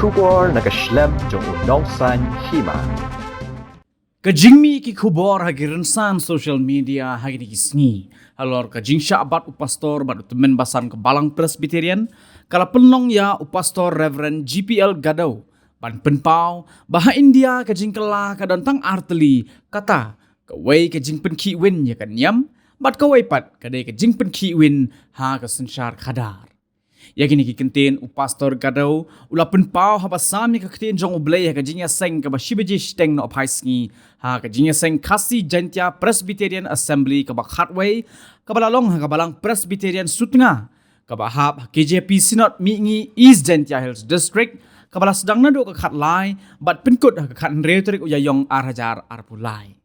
kubor nakaslem jong unongsan Hima. Kajingmi ki kubor hagi rensan social media hagi ni kisngi. Halor kajingsha abat upastor bat Tymmenbasan ke Balang Presbyterian kala penlong ya upastor Reverend GPL Gadau ban penpau baha India kajingkela kadantang arteli kata kawai kajing Pynkhih win ya kan Niam bat kawai pat kadai kajing Pynkhih win ha ka Synshar khadar. Ya kini kikentin upastor Gadau ula penpau ha basam ni kakentin jong ublay ha kajinya seng ka bashibeji steng no paisngi ha kajinya seng kasi jantia Presbyterian Assembly ka bakhatway ka balalong ha ka balang Presbyterian Sutnga ka bahap KJP Synod Mingi East Jantia Hills District ka bala sedang nado ka khatlai bat penkut ha ka khat retorik uyayong arhajar arpulai.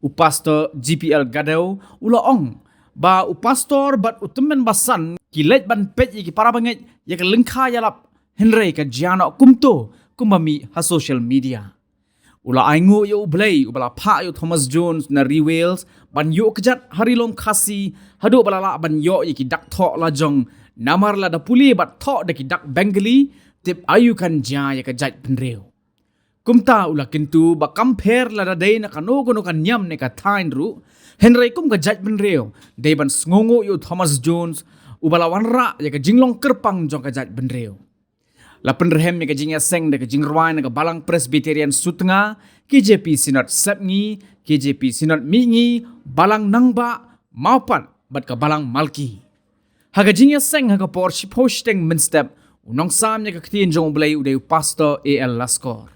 Upastor GPL Gadau ula ong ba upastor bat Tymmenbasan kilet ban pet iki para banget ya ke lengkha yalap Henry ka jana kumto kumbami ha social media. Ula aingu yo ublay ubala pa yo Thomas Jones na Rewales ban yo kejat harilong kasi hadu balala ban yo iki dak tho la jong namar la da puli bat tho da ki dak Bengali tip ayu kan ja ya ka jat penreu. Kumta ula kintu ba compare la da day na kanogono kan Niam ne ka thain ru Henry kum ka jat penreu day ban sngongo yo Thomas Jones ubala wanra ya ka jinglong kerpang jong ka jat penreu. La penrehem ya ka jingya seng de ka jingrwai na ka Balang Presbyterian Sutnga KJP Synod Sepngi KJP Synod Mingi Balang Nangba Maupat bat ka Balang Malki. Ha ka jingya seng ha ka por posting minstep unong sam ya ka ktin jong blay uday pastor AL Laskor.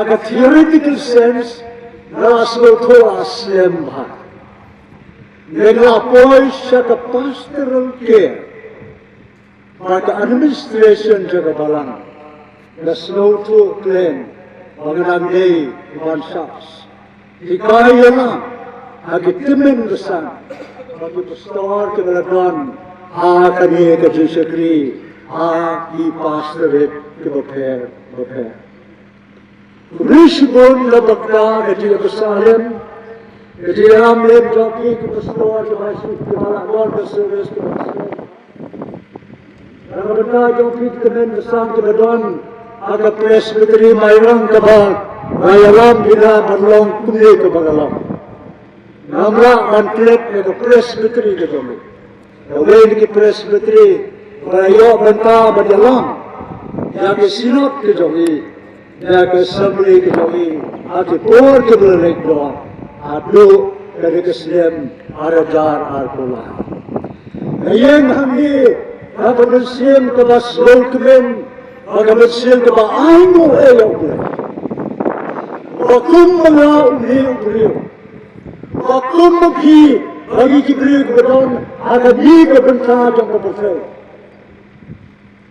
A theoretical sense, Raslo Torah Slemba. Nella poi sa pastoral care, pada administration jaga balang, na snow to plan, banganang day, iban shops. Hikaya na, agi Tymmenbasan, bagi pastor ke balagan, ha kami ke Synshar, ha i pastorit ke beper. Rishbon la bakta ke Jerusalem, ke Niam lem joki ke pastor ke masuk ke balagan ke service ke pastor. Benda joki ke Tymmenbasan ke badan, aga presbytery mayrang ke bag, mayalam bila berlong kumne ke bagalam. Namla mantlep ke presbytery ke jomi. Away ke presbytery, bayo benta berjalan, ya ke sinod ke jomi. Ya ke assembly ke jomi, ati por ke berlek doang, adu dari keslem arajar arpola. Ayeng hamdi, apa bersim ke bas lokmen, apa bersim ke bas ainu ayau boleh. Wakum menga uriu, wakum menghi bagi kibri ke bedon, akan di ke bentah jang ke bersel.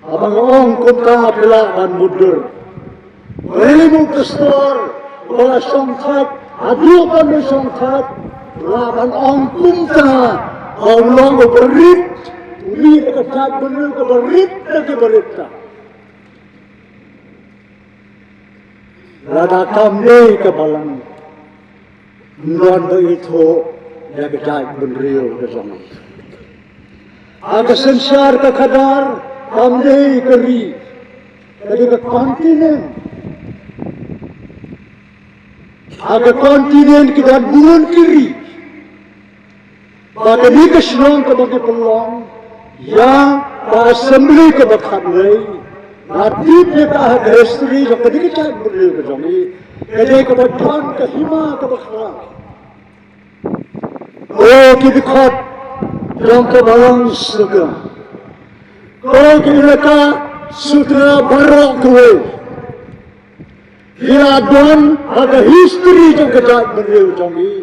Abang ong kumta pelak dan mudur. Berimu pastor, wala songkat, adupan mo songkat, laban ang kumta, ang lang berit, umi kacat bener ke berit lagi berita. Lada kami ke balang, non begitu, ya kacat bener ke zaman. Aga Synshar ke kadar, kami ke ri, jadi ke kontinen. Aga kontinen kita bulan kiri. Pada ni kesenang kebagai peluang, yang pada assembly kebakat lei, nanti dia kah history yang kedai kita berdiri kejami, kedai kebakan ke Hima kebakat. Oh kibikat yang kebalang segera. Kau kira sutra barak kue. Bila don ada history yang kedai berdiri kejami.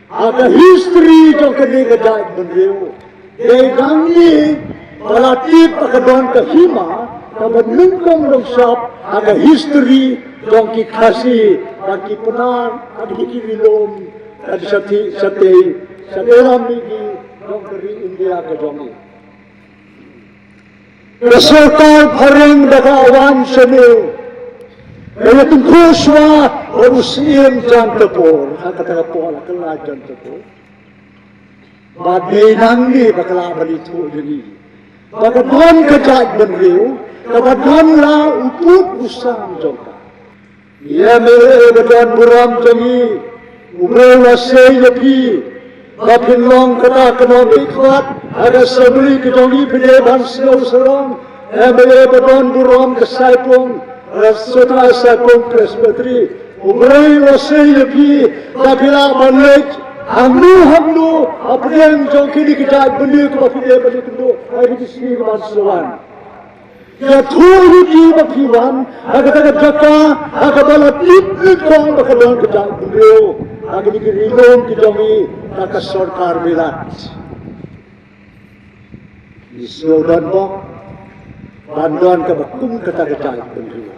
Ada history yang kedai berdiri. Dari kami pelatih pakadon ke Hima, kapan nungkong dong shop ada history yang kikasi, yang kipenar, ada kikirilom, ada setiap lagi yang dari India ke Jami. Keserta bareng dagawan seni. Kaya tungkuswa urusin jantepor, kata pola kelah jantepor. Badai nangi bakalaban itu jadi. Bagaimana kejat beriu, bagaimana uput usang jangka. Ia mere badan buram jangi, umre wasai yapi, bapin long kata kena ikhlat, ada sebeli kejangi peneban selaw serang, ia mere badan buram kesaipung. Setelah saya kongres menteri, umrei wasai yapi, kapila balik, hamlu, apa yang jauh kini kita beli ke balik itu, hari di sini kemansuan. Ya tuh di bapiwan, agak jaka, agak balat lip kong bakalan kita beli, agak dikirim kijami, agak sarkar milat. Di slogan bok, bantuan kebakum kata beli.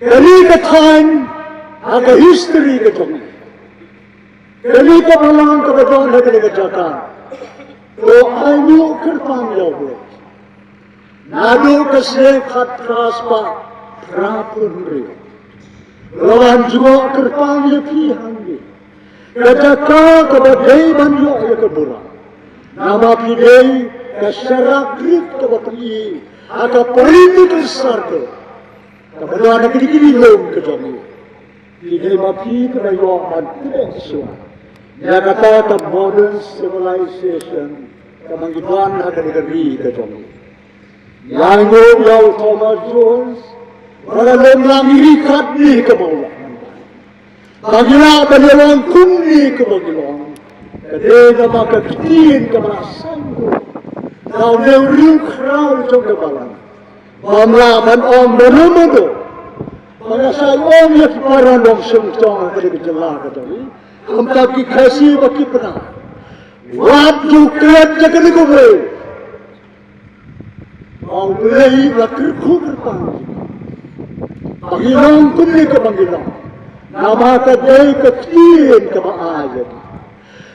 Kali katan, agak history kejami. Kali kebalang kebetulan agak jaka. To ayu kerpang ya boleh. Nado kesehat raspa rapun rio. Lawan juga kerpang ya pihan ni. Kejaka kebagai banyo ya keburang. Nama pidei keserak grip kebagai agak political circle. Kebetulan nak kiri lom kejami. Pidei mapi kerayo tidak sesuai. Dia kata the modern civilization kemanggitan agak negeri kejami. Yang Thomas Jones, Para lomlang irikat ni kebawah. Bagila banyawang kumni kebagilong. Kadena maka kitin kemalasan ko. Kau neuriu kerau jong kebalan. Mamlaman om berumodo. Mengasai om ya kiparan dong sengcong kada kejelah kadari. Hamta ki kasih baki pernah. Waktu kelat jaga negowe. Mau beli lakir kuberpang. Bagilong kumni kebagilong. Nama kadai ketin kebaayat.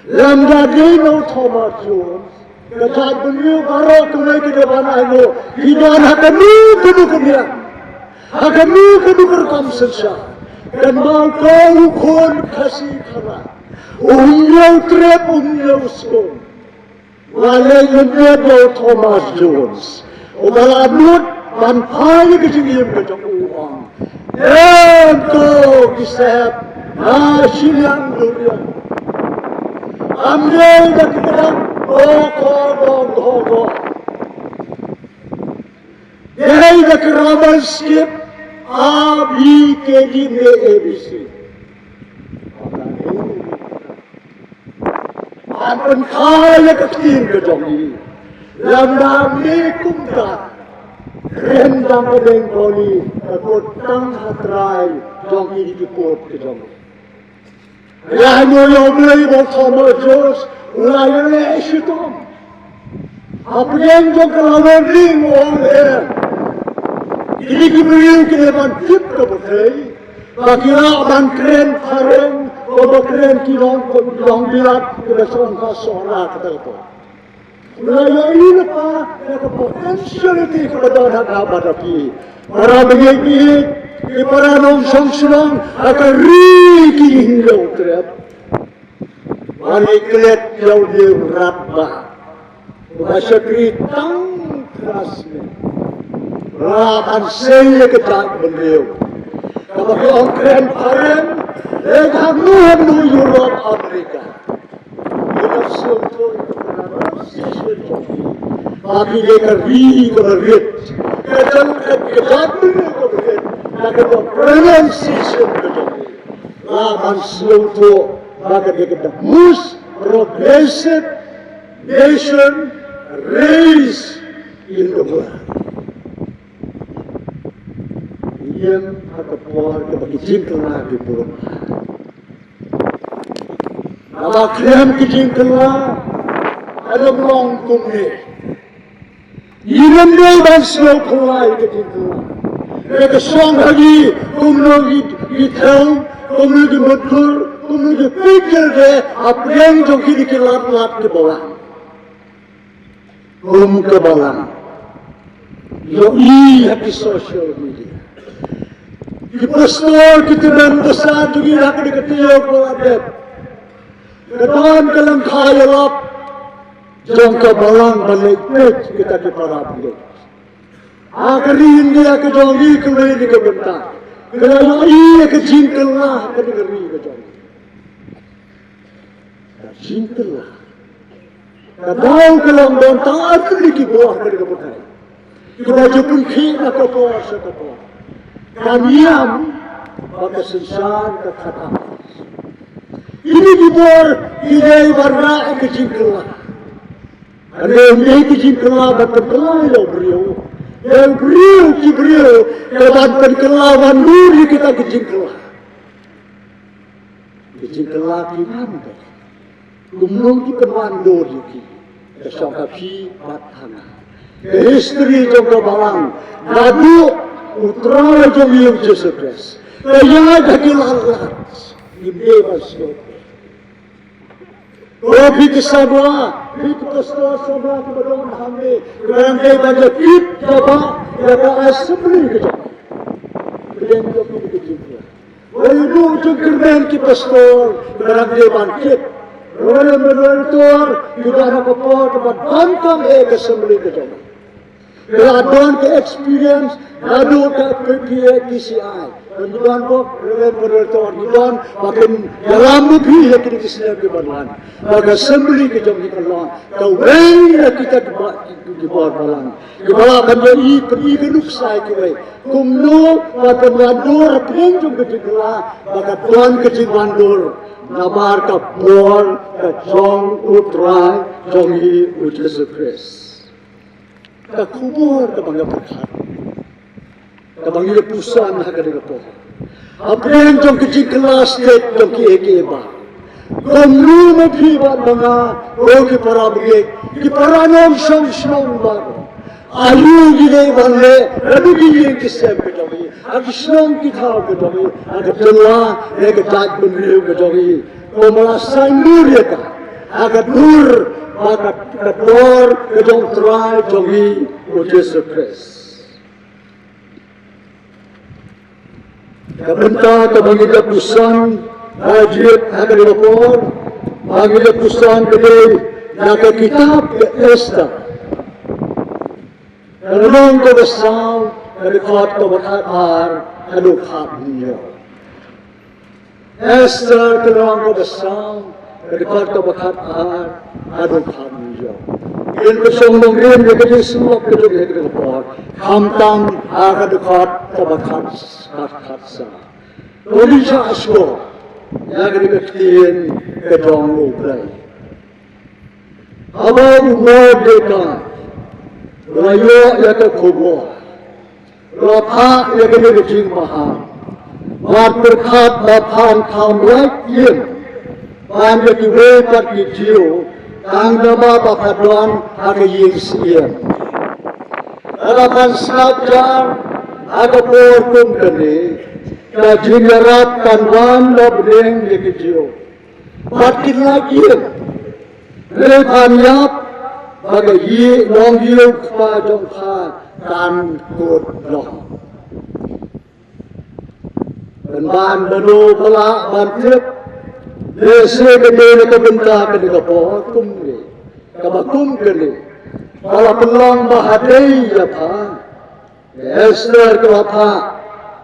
Lamda dino Thomas Jones. Kejat beliau baru kembali ke depan aku. Hidup hakanu kudu kemudian. Hakanu kudu berkam Synshar. Dan mau kau kon kasih kara. Umyau trep umyau skon. Walai yunyo Thomas Jones. Ubalamut banpai kejengim kejang uang. Ento kisah nasilang durian. Ambil dan kita go. Yai the grammar skip A, B, K, D, M, A, B, C. Apan kaya ketin kejongi. Lamdam ni kumta. Rendang kedeng koli. Kekotang hatrai. Jongi di kekot kejongi. Rano yung mulai Thomas Jones. Ulay na esitom. Apyan jong kalawan ring oleh. Ini kiberiu kineman tip kebetai. Bakira ban keren pareng. Kobo keren kilong bilat. Kena songka sorak kata itu. Ulay ini pa. Kena potentiality kebetulan hak abadapi. Para bengik-bengik. Di para nong song-song. Akan riki hinggau trep. Maniklet jauh di rabah. Bahasa kritang kerasnya. Rapan saya ketak beliau. Kapag ang kren paren, legamuhan mo Europe, Amerika. Inasyon ko yung sisyon ko. Bagi lekari keberit. Ketak beliau keberit. Nakita pronunciation keberit. Rapan slow to. Maka dia kata, most progressive nation race in the world. Niam akapor kebagi jingkela di pulau. Nama krem ke jingkela ada belong kumne. Niam dia banslo kulai ke jingkela. Mereka song lagi kumno gitau, kumno gimutur. Kemudian pikir dia apa yang joki dikilat-lat ke bawah. Ke bawah. Yo hati sosial media. Di pastor kita Tymmenbasan juga nak diketiak peladep. Ketan kalang kaya lap. Jong ke bawah balik pej kita di para beliau. Akhirin dia ke jongi kembali di kebentar. Kalau iya ke jingkel lah ke negeri ke jongi. Jingkelah. Kadang kalau orang taat lagi buah dari kebetulan. Kita jepun kira kapal sekapal. Niam pada Synshar kata. Ini dibuat ini barang ke jingkelah. Ada yang ke jingkelah berkelah yang beriau. Yang beriau keban berkelawan dulu kita ke jingkelah. Ke jingkelah gimana? Gumnong di penwando lagi. Kesong kapi batana. History jong kabalang. Nadu utra jong yung Jesus Christ. Kaya kakilalat. Hindi basyo. Kopi kesabwa. Pit pastor sabwa kemadong hamil. Kerangkai banyak pit kaba. Yaka assembly kejap. Kalian jong kejap. Walu jong kermen ki pastor. Kerangkai bangkit. Orang menonton kita nak apa tempat bantang assembly ke jalan. Keadaan ke experience, lalu ke PCI. Kemudian kok berretor, kemudian makin dalam lebih lagi kisah kebalan. Maka sembeli ke jom kita lang, kawai kita di bawah balang. Kebala menjadi pergi ke luksai kawai. Kumno maka mandor penjung ke jengla, maka tuan ke jengwandor. Nabar ka bor ka jong utrai jongi Yesus Kristus. Ka kubur ka bangga berkat. Ka bangga pusan ha ka de po. Apren jong ke kelas state jong ki eke ba. Komru me phi ba mga ro ki para bge ki para nom shong ba. Ayu gide banle rabu ki ki sem ke jongi. Ag shnong ki thao ke jongi. Ag tela ek tak bun riu ke jongi. Komala saimur ya ka. Ag dur maka kedor ke jong trai jongi Yesus Kristus. Kabenta kabangi kapusan hajit agad lapor bagi kapusan kedai naka kitab ke Esther. Kalong ko basaw kadikot ko batar kadukhat niyo. Esther kalong ko basaw kadikot ko batar kadukhat niyo. Yan ko siyang mongin yakit sulap ko yung yakit lapor kamtang kadukhat ko batar sa. Kuli siya asko yakit katiin kadong ublay. Abang umod dekan Rayo ya ke kubur, rapa ya ke negeri mahal, mat berkat lapan kam lain, pan ya kiwe pat kijiu, kang nama bakadon aga yingsian. Harapan sajar aga porkum kene, kajin yarap kanwan labdeng ya kijiu, pat kinlagian, lepan yap. Bagai ye long yuk pa jong pa kan kut long. Ban bano pala ban trip. Lese ke dele ke benta ke deka po kum ni. Kabakum ke ni. Pala pelong bahadei ya pa. Esther ke pa.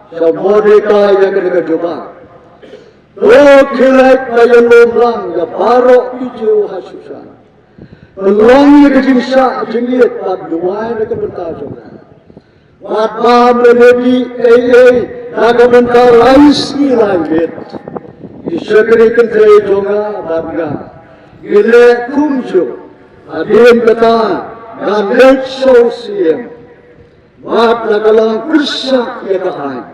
Sabodeka ya ke deka juba. Lo kilek kaya lomlang ya barok hijau hasusan. Pelong ke jinsa jengit pat duai ke benta jona. Pat ba menedi naga benta laisi langit. Disekri kentre jonga badga. Gile kumjo adin kata ganet sosiem. Pat nagalang kursa ya kahai.